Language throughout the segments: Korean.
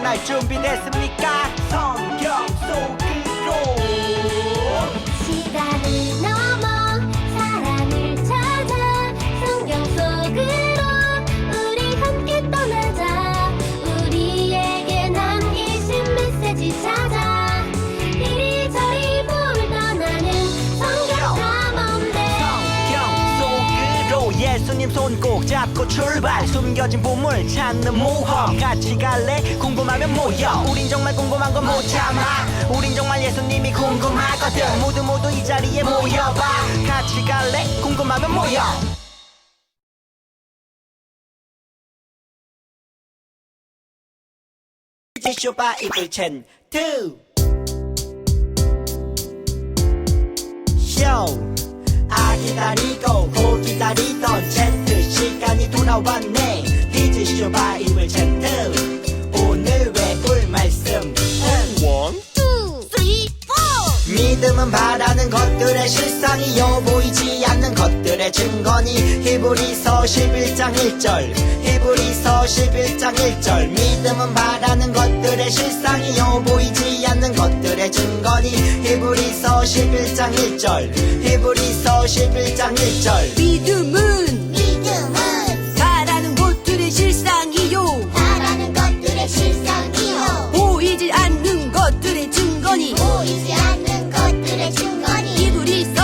만날 준비됐습니까? 성경 속으로 시간을 넘어 사랑을 찾아 성경 속으로 우리 함께 떠나자. 우리에게 남기신 메시지 찾아 이리저리 묻어나는 성경 탐험대. 성경 속으로 예수님 손 꼭 잡고 출발. 숨겨진 보물 찾는 모험. 같이 갈래? 궁금하면 모여. 우린 정말 궁금한 건 못 참아. 우린 정말 예수님이 궁금하거든. 모두 이 자리에 모여봐. 같이 갈래? 궁금하면 모여. 티슈 바이블 챈 2 쇼. 기다리고 고 기다리던 챈트 시간이 돌아왔네. 티슈 바이블 챈트 오늘 외울 말씀은 1, 2, 3, 4. 믿음은 바라는 것들의 실상이요 보이지 않는 것들의 증거니. 히브리서 11장 1절 히브리서 11장 1절 믿음은 바라는 것들의 실상이요 보이지 않는 것들의 증거니. 히브리서 11장 1절 히브리서 11장 1절 믿음은 바라는 것들의 실상이요 바라는 것들의 실상이요 보이지 않는 것들의 증거니. 보이지 않는 것들의 증거니. 히브리서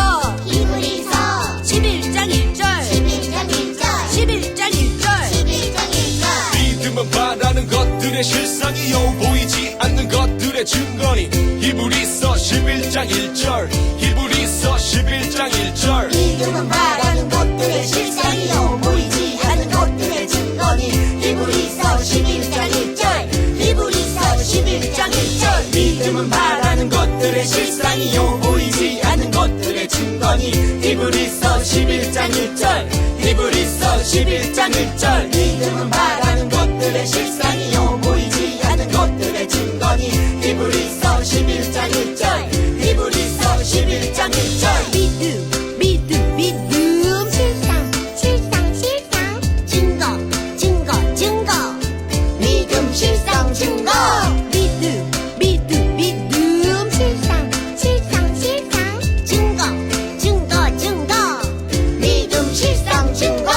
11장 1절 11장 1절 11장 1절 11장 1절. 믿음은 바라는 것들의 실상이요 보이지 않는 것들의 증거니. 히브리서 11장 1절 히브리서 11장 1절 믿음은 바라는 것들의 실상이요 보이지 않는 것들의 증거니. 히브리서 11장 1절 히브리서 11장 1절. 믿음은 바라는 것들의 실상이요 보이지 않는 것들의 증거니. 히브리서 11장 1절 히브리서 11장 1절 믿음은 바라는 것들의 실상이요 보이지 않는 것들의 증거니. 히브리서 11장 1절 히브리서 11장 1절 믿음 실상 증거 믿음 실상 증거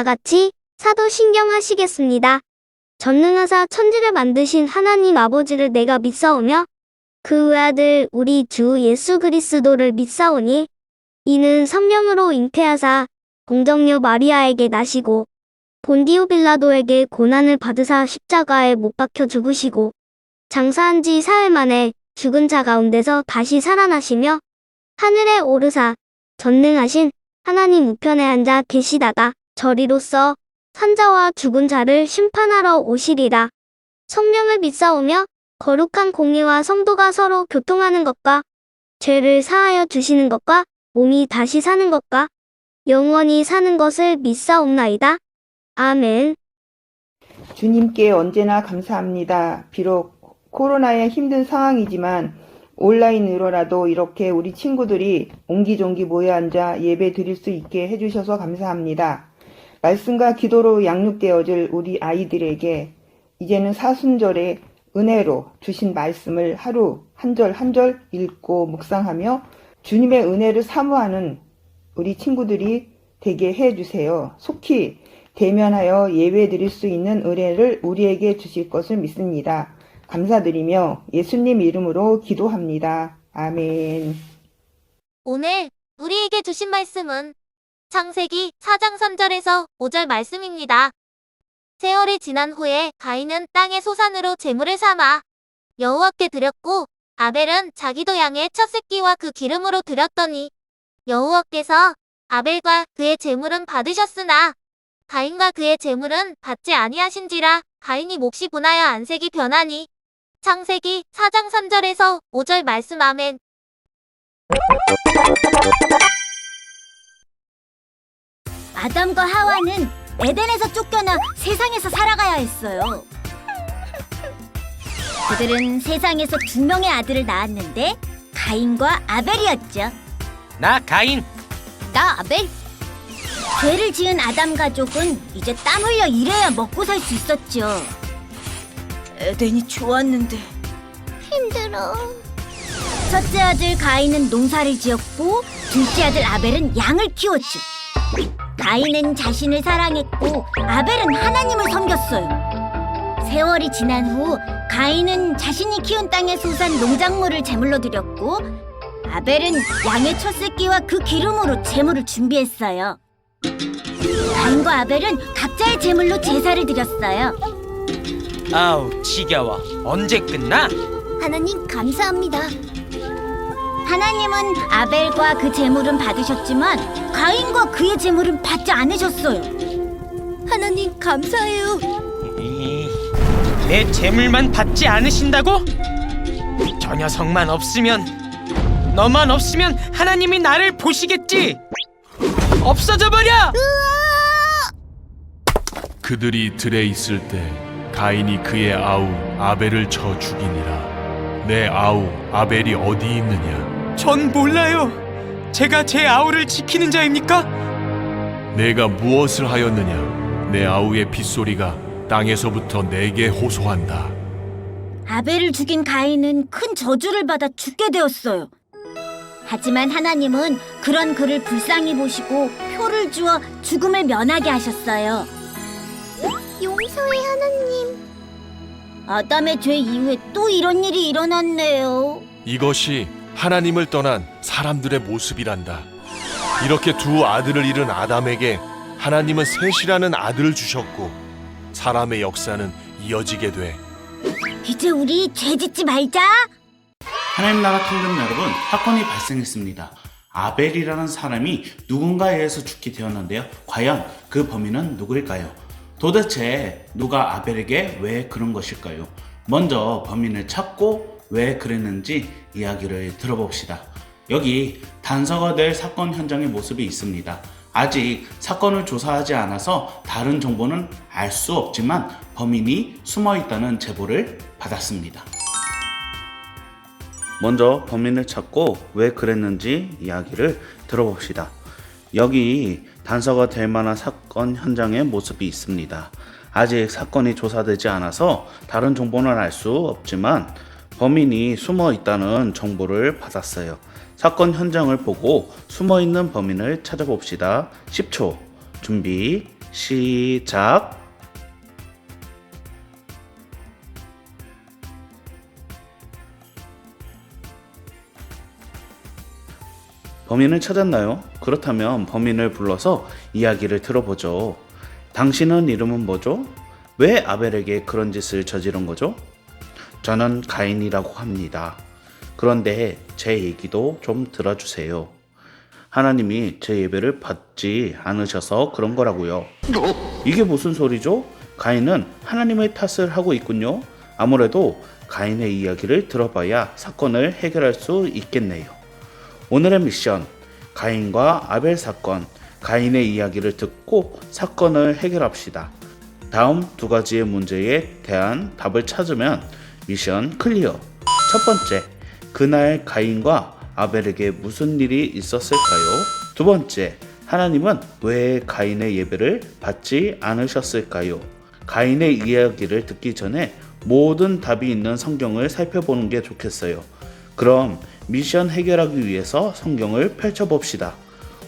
다 같이 사도신경하시겠습니다. 전능하사 천지를 만드신 하나님 아버지를 내가 믿사오며 그 외아들 우리 주 예수 그리스도를 믿사오니 이는 성령으로 잉태하사 동정녀 마리아에게 나시고 본디오 빌라도에게 고난을 받으사 십자가에 못 박혀 죽으시고 장사한 지 사흘 만에 죽은 자 가운데서 다시 살아나시며 하늘에 오르사 전능하신 하나님 우편에 앉아 계시다가 저리로서 산자와 죽은 자를 심판하러 오시리라. 성령을 믿사오며 거룩한 공의와 성도가 서로 교통하는 것과 죄를 사하여 주시는 것과 몸이 다시 사는 것과 영원히 사는 것을 믿사옵나이다. 아멘. 주님께 언제나 감사합니다. 비록 코로나의 힘든 상황이지만 온라인으로라도 이렇게 우리 친구들이 옹기종기 모여 앉아 예배 드릴 수 있게 해주셔서 감사합니다. 말씀과 기도로 양육되어질 우리 아이들에게 이제는 사순절에 은혜로 주신 말씀을 하루 한 절 한 절 읽고 묵상하며 주님의 은혜를 사모하는 우리 친구들이 되게 해주세요. 속히 대면하여 예배 드릴 수 있는 은혜를 우리에게 주실 것을 믿습니다. 감사드리며 예수님 이름으로 기도합니다. 아멘. 오늘 우리에게 주신 말씀은 창세기 4장 3절에서 5절 말씀입니다. 세월이 지난 후에 가인은 땅의 소산으로 제물을 삼아 여호와께 드렸고 아벨은 자기도 양의 첫 새끼와 그 기름으로 드렸더니 여호와께서 아벨과 그의 제물은 받으셨으나 가인과 그의 제물은 받지 아니하신지라. 가인이 몫이 분하여 안색이 변하니. 창세기 4장 3절에서 5절 말씀. 아멘. 아담과 하와는 에덴에서 쫓겨나 세상에서 살아가야 했어요. 그들은 세상에서 두 명의 아들을 낳았는데 가인과 아벨이었죠. 나 가인. 나 아벨. 죄를 지은 아담 가족은 이제 땀 흘려 일해야 먹고 살 수 있었죠. 에덴이 좋았는데 힘들어. 첫째 아들 가인은 농사를 지었고 둘째 아들 아벨은 양을 키웠죠. 가인은 자신을 사랑했고 아벨은 하나님을 섬겼어요. 세월이 지난 후 가인은 자신이 키운 땅의 소산 농작물을 제물로 드렸고 아벨은 양의 첫 새끼와 그 기름으로 제물을 준비했어요. 가인과 아벨은 각자의 제물로 제사를 드렸어요. 아우 지겨워. 언제 끝나? 하나님 감사합니다. 하나님은 아벨과 그 제물은 받으셨지만 가인과 그의 제물은 받지 않으셨어요. 하나님 감사해요. 내 재물만 받지 않으신다고? 저 녀석만 없으면, 너만 없으면 하나님이 나를 보시겠지. 없어져 버려! 그들이 들에 있을 때 가인이 그의 아우 아벨을 쳐 죽이니라. 내 아우 아벨이 어디 있느냐? 전 몰라요. 제가 제 아우를 지키는 자입니까? 내가 무엇을 하였느냐? 내 아우의 빗소리가 땅에서부터 내게 호소한다. 아벨을 죽인 가인은 큰 저주를 받아 죽게 되었어요. 하지만 하나님은 그런 그를 불쌍히 보시고 표를 주어 죽음을 면하게 하셨어요. 용서해 하나님. 아담의 죄 이후에 또 이런 일이 일어났네요. 이것이 하나님을 떠난 사람들의 모습이란다. 이렇게 두 아들을 잃은 아담에게 하나님은 셋이라는 아들을 주셨고 사람의 역사는 이어지게 돼. 이제 우리 죄 짓지 말자. 하나님 나라 킹덤 여러분, 사건이 발생했습니다. 아벨이라는 사람이 누군가에 의해서 죽게 되었는데요. 과연 그 범인은 누구일까요? 도대체 누가 아벨에게 왜 그런 것일까요? 먼저 범인을 찾고 왜 그랬는지 이야기를 들어봅시다. 여기 단서가 될 사건 현장의 모습이 있습니다. 아직 사건을 조사하지 않아서 다른 정보는 알 수 없지만 범인이 숨어 있다는 제보를 받았습니다. 먼저 범인을 찾고 왜 그랬는지 이야기를 들어봅시다. 여기 단서가 될 만한 사건 현장의 모습이 있습니다. 아직 사건이 조사되지 않아서 다른 정보는 알 수 없지만 범인이 숨어 있다는 정보를 받았어요. 사건 현장을 보고 숨어 있는 범인을 찾아봅시다. 10초 준비 시작. 범인을 찾았나요? 그렇다면 범인을 불러서 이야기를 들어보죠. 당신은 이름은 뭐죠? 왜 아벨에게 그런 짓을 저지른 거죠? 저는 가인이라고 합니다. 그런데 제 얘기도 좀 들어주세요. 하나님이 제 예배를 받지 않으셔서 그런 거라고요. 이게 무슨 소리죠? 가인은 하나님의 탓을 하고 있군요. 아무래도 가인의 이야기를 들어봐야 사건을 해결할 수 있겠네요. 오늘의 미션, 가인과 아벨 사건, 가인의 이야기를 듣고 사건을 해결합시다. 다음 두 가지의 문제에 대한 답을 찾으면 미션 클리어. 첫 번째, 그날 가인과 아벨에게 무슨 일이 있었을까요? 두 번째, 하나님은 왜 가인의 예배를 받지 않으셨을까요? 가인의 이야기를 듣기 전에 모든 답이 있는 성경을 살펴보는 게 좋겠어요. 그럼 미션 해결하기 위해서 성경을 펼쳐봅시다.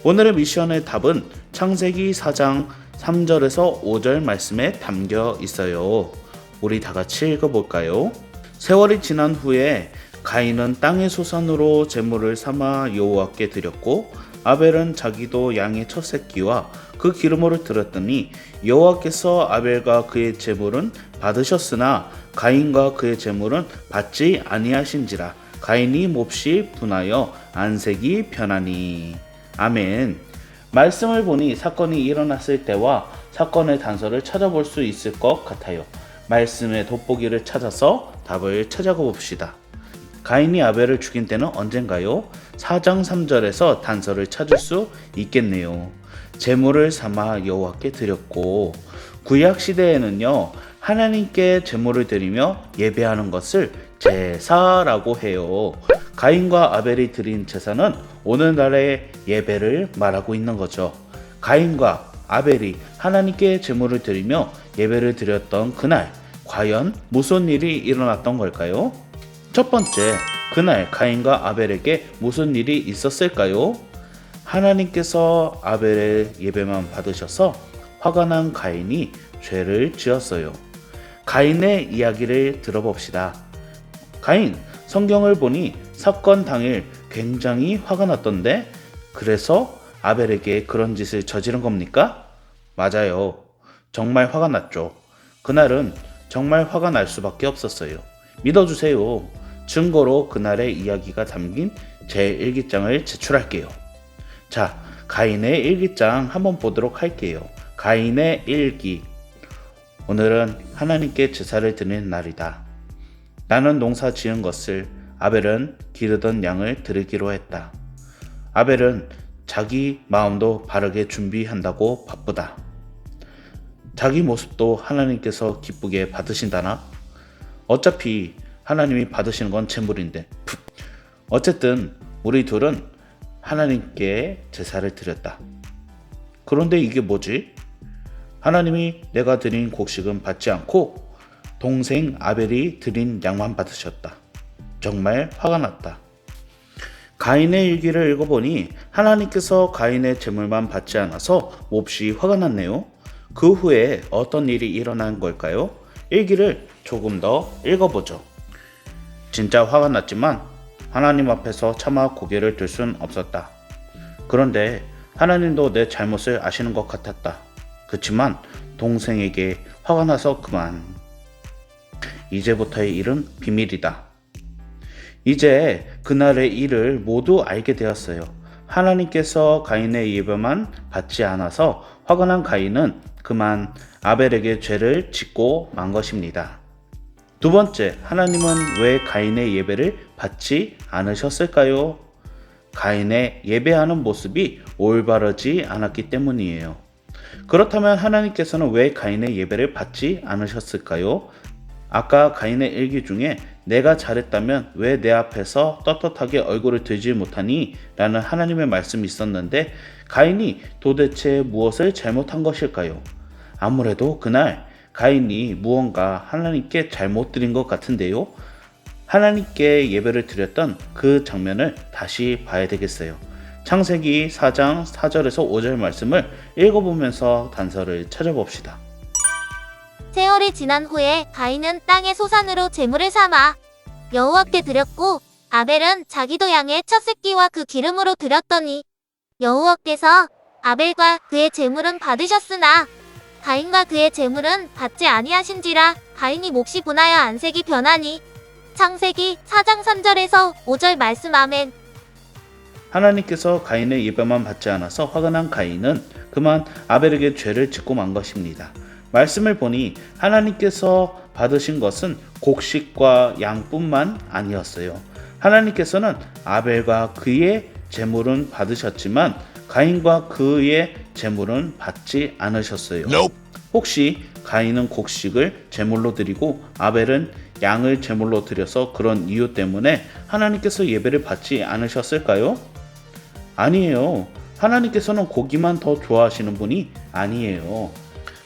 오늘의 미션의 답은 창세기 4장 3절에서 5절 말씀에 담겨 있어요. 우리 다 같이 읽어볼까요? 세월이 지난 후에 가인은 땅의 소산으로 제물을 삼아 여호와께 드렸고 아벨은 자기도 양의 첫 새끼와 그 기름으로 드렸더니 여호와께서 아벨과 그의 제물은 받으셨으나 가인과 그의 제물은 받지 아니하신지라. 가인이 몹시 분하여 안색이 변하니. 아멘. 말씀을 보니 사건이 일어났을 때와 사건의 단서를 찾아볼 수 있을 것 같아요. 말씀의 돋보기를 찾아서 답을 찾아가 봅시다. 가인이 아벨을 죽인 때는 언젠가요? 4장 3절에서 단서를 찾을 수 있겠네요. 제물을 삼아 여호와께 드렸고, 구약 시대에는요 하나님께 제물을 드리며 예배하는 것을 제사라고 해요. 가인과 아벨이 드린 제사는 오늘날의 예배를 말하고 있는 거죠. 가인과 아벨이 하나님께 제물을 드리며 예배를 드렸던 그날, 과연 무슨 일이 일어났던 걸까요? 첫 번째, 그날 가인과 아벨에게 무슨 일이 있었을까요? 하나님께서 아벨의 예배만 받으셔서 화가 난 가인이 죄를 지었어요. 가인의 이야기를 들어봅시다. 가인, 성경을 보니 사건 당일 굉장히 화가 났던데 그래서 아벨에게 그런 짓을 저지른 겁니까? 맞아요. 정말 화가 났죠. 그날은 정말 화가 날 수밖에 없었어요. 믿어주세요. 증거로 그날의 이야기가 담긴 제 일기장을 제출할게요. 자, 가인의 일기장 한번 보도록 할게요. 가인의 일기. 오늘은 하나님께 제사를 드리는 날이다. 나는 농사 지은 것을, 아벨은 기르던 양을 드리기로 했다. 아벨은 자기 마음도 바르게 준비한다고 바쁘다. 자기 모습도 하나님께서 기쁘게 받으신다나? 어차피 하나님이 받으시는 건 제물인데. 어쨌든 우리 둘은 하나님께 제사를 드렸다. 그런데 이게 뭐지? 하나님이 내가 드린 곡식은 받지 않고 동생 아벨이 드린 양만 받으셨다. 정말 화가 났다. 가인의 일기를 읽어보니 하나님께서 가인의 제물만 받지 않아서 몹시 화가 났네요. 그 후에 어떤 일이 일어난 걸까요? 일기를 조금 더 읽어보죠. 진짜 화가 났지만 하나님 앞에서 차마 고개를 들 순 없었다. 그런데 하나님도 내 잘못을 아시는 것 같았다. 그치만 동생에게 화가 나서 그만. 이제부터의 일은 비밀이다. 이제 그날의 일을 모두 알게 되었어요. 하나님께서 가인의 예배만 받지 않아서 화가 난 가인은 그만 아벨에게 죄를 짓고 만 것입니다. 두 번째, 하나님은 왜 가인의 예배를 받지 않으셨을까요? 가인의 예배하는 모습이 올바르지 않았기 때문이에요. 그렇다면 하나님께서는 왜 가인의 예배를 받지 않으셨을까요? 아까 가인의 일기 중에 내가 잘했다면 왜 내 앞에서 떳떳하게 얼굴을 들지 못하니? 라는 하나님의 말씀이 있었는데 가인이 도대체 무엇을 잘못한 것일까요? 아무래도 그날 가인이 무언가 하나님께 잘못 드린 것 같은데요. 하나님께 예배를 드렸던 그 장면을 다시 봐야 되겠어요. 창세기 4장 4절에서 5절 말씀을 읽어보면서 단서를 찾아봅시다. 세월이 지난 후에 가인은 땅의 소산으로 제물을 삼아 여호와께 드렸고 아벨은 자기도 양의 첫 새끼와 그 기름으로 드렸더니 여호와께서 아벨과 그의 제물은 받으셨으나 가인과 그의 제물은 받지 아니하신지라. 가인이 몫이 분하여 안색이 변하니. 창세기 4장 3절에서 5절 말씀. 아멘. 하나님께서 가인의 예배만 받지 않아서 화가 난 가인은 그만 아벨에게 죄를 짓고 만 것입니다. 말씀을 보니 하나님께서 받으신 것은 곡식과 양뿐만 아니었어요. 하나님께서는 아벨과 그의 제물은 받으셨지만 가인과 그의 제물은 받지 않으셨어요. 혹시 가인은 곡식을 제물로 드리고 아벨은 양을 제물로 드려서 그런 이유 때문에 하나님께서 예배를 받지 않으셨을까요? 아니에요. 하나님께서는 고기만 더 좋아하시는 분이 아니에요.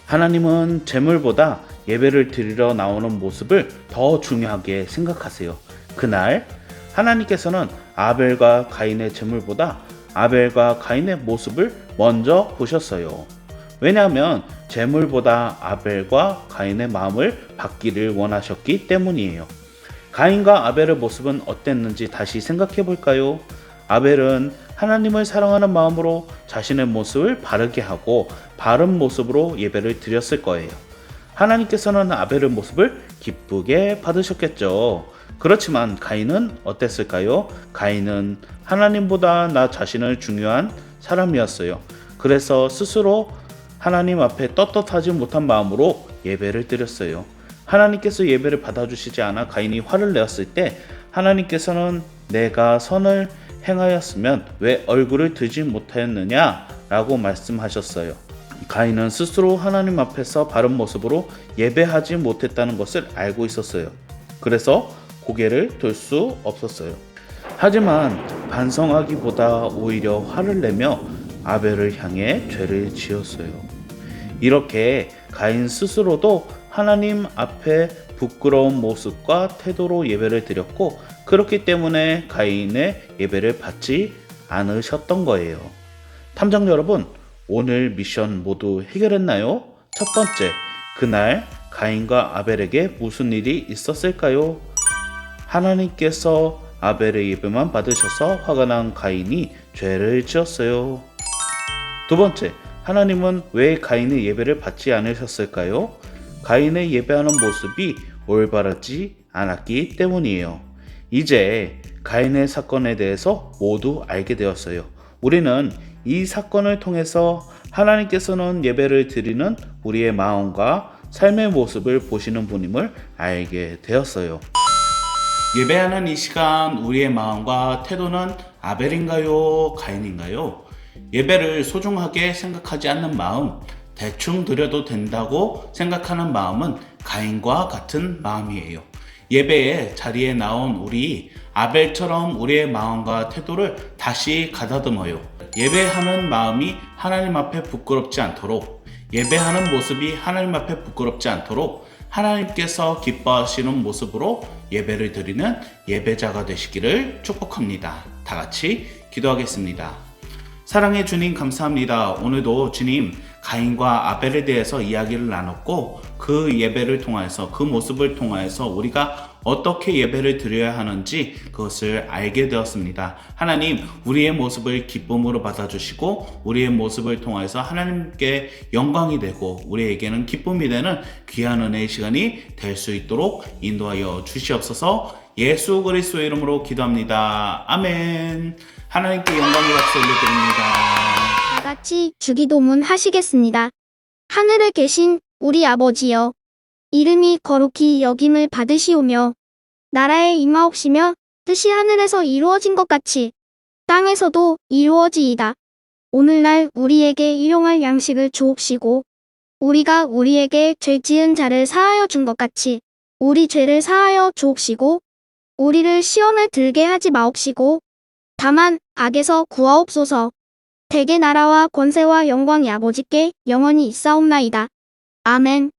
하나님은 제물보다 예배를 드리러 나오는 모습을 더 중요하게 생각하세요. 그날 하나님께서는 아벨과 가인의 제물보다 아벨과 가인의 모습을 먼저 보셨어요. 왜냐하면 제물보다 아벨과 가인의 마음을 받기를 원하셨기 때문이에요. 가인과 아벨의 모습은 어땠는지 다시 생각해 볼까요? 아벨은 하나님을 사랑하는 마음으로 자신의 모습을 바르게 하고 바른 모습으로 예배를 드렸을 거예요. 하나님께서는 아벨의 모습을 기쁘게 받으셨겠죠. 그렇지만 가인은 어땠을까요? 가인은 하나님보다 나 자신을 중요한 사람이었어요. 그래서 스스로 하나님 앞에 떳떳하지 못한 마음으로 예배를 드렸어요. 하나님께서 예배를 받아주시지 않아 가인이 화를 내었을 때 하나님께서는 내가 선을 행하였으면 왜 얼굴을 들지 못하였느냐 라고 말씀하셨어요. 가인은 스스로 하나님 앞에서 바른 모습으로 예배하지 못했다는 것을 알고 있었어요. 그래서 고개를 들 수 없었어요. 하지만 반성하기보다 오히려 화를 내며 아벨을 향해 죄를 지었어요. 이렇게 가인 스스로도 하나님 앞에 부끄러운 모습과 태도로 예배를 드렸고 그렇기 때문에 가인의 예배를 받지 않으셨던 거예요. 탐정 여러분, 오늘 미션 모두 해결했나요? 첫 번째, 그날 가인과 아벨에게 무슨 일이 있었을까요? 하나님께서 아벨의 예배만 받으셔서 화가 난 가인이 죄를 지었어요. 두 번째, 하나님은 왜 가인의 예배를 받지 않으셨을까요? 가인의 예배하는 모습이 올바르지 않았기 때문이에요. 이제 가인의 사건에 대해서 모두 알게 되었어요. 우리는 이 사건을 통해서 하나님께서는 예배를 드리는 우리의 마음과 삶의 모습을 보시는 분임을 알게 되었어요. 예배하는 이 시간 우리의 마음과 태도는 아벨인가요? 가인인가요? 예배를 소중하게 생각하지 않는 마음, 대충 드려도 된다고 생각하는 마음은 가인과 같은 마음이에요. 예배의 자리에 나온 우리 아벨처럼 우리의 마음과 태도를 다시 가다듬어요. 예배하는 마음이 하나님 앞에 부끄럽지 않도록, 예배하는 모습이 하나님 앞에 부끄럽지 않도록 하나님께서 기뻐하시는 모습으로 예배를 드리는 예배자가 되시기를 축복합니다. 다 같이 기도하겠습니다. 사랑의 주님 감사합니다. 오늘도 주님 가인과 아벨에 대해서 이야기를 나눴고 그 예배를 통해서 그 모습을 통해서 우리가 어떻게 예배를 드려야 하는지 그것을 알게 되었습니다. 하나님, 우리의 모습을 기쁨으로 받아주시고 우리의 모습을 통해서 하나님께 영광이 되고 우리에게는 기쁨이 되는 귀한 은혜의 시간이 될 수 있도록 인도하여 주시옵소서. 예수 그리스도의 이름으로 기도합니다. 아멘. 하나님께 영광의 박수 올려드립니다. 다 같이 주기도문 하시겠습니다. 하늘에 계신 우리 아버지여, 이름이 거룩히 여김을 받으시오며 나라에 임하옵시며 뜻이 하늘에서 이루어진 것 같이 땅에서도 이루어지이다. 오늘날 우리에게 일용할 양식을 주옵시고 우리가 우리에게 죄 지은 자를 사하여 준 것 같이 우리 죄를 사하여 주옵시고 우리를 시험에 들게 하지 마옵시고 다만 악에서 구하옵소서. 대개 나라와 권세와 영광이 아버지께 영원히 있사옵나이다. 아멘.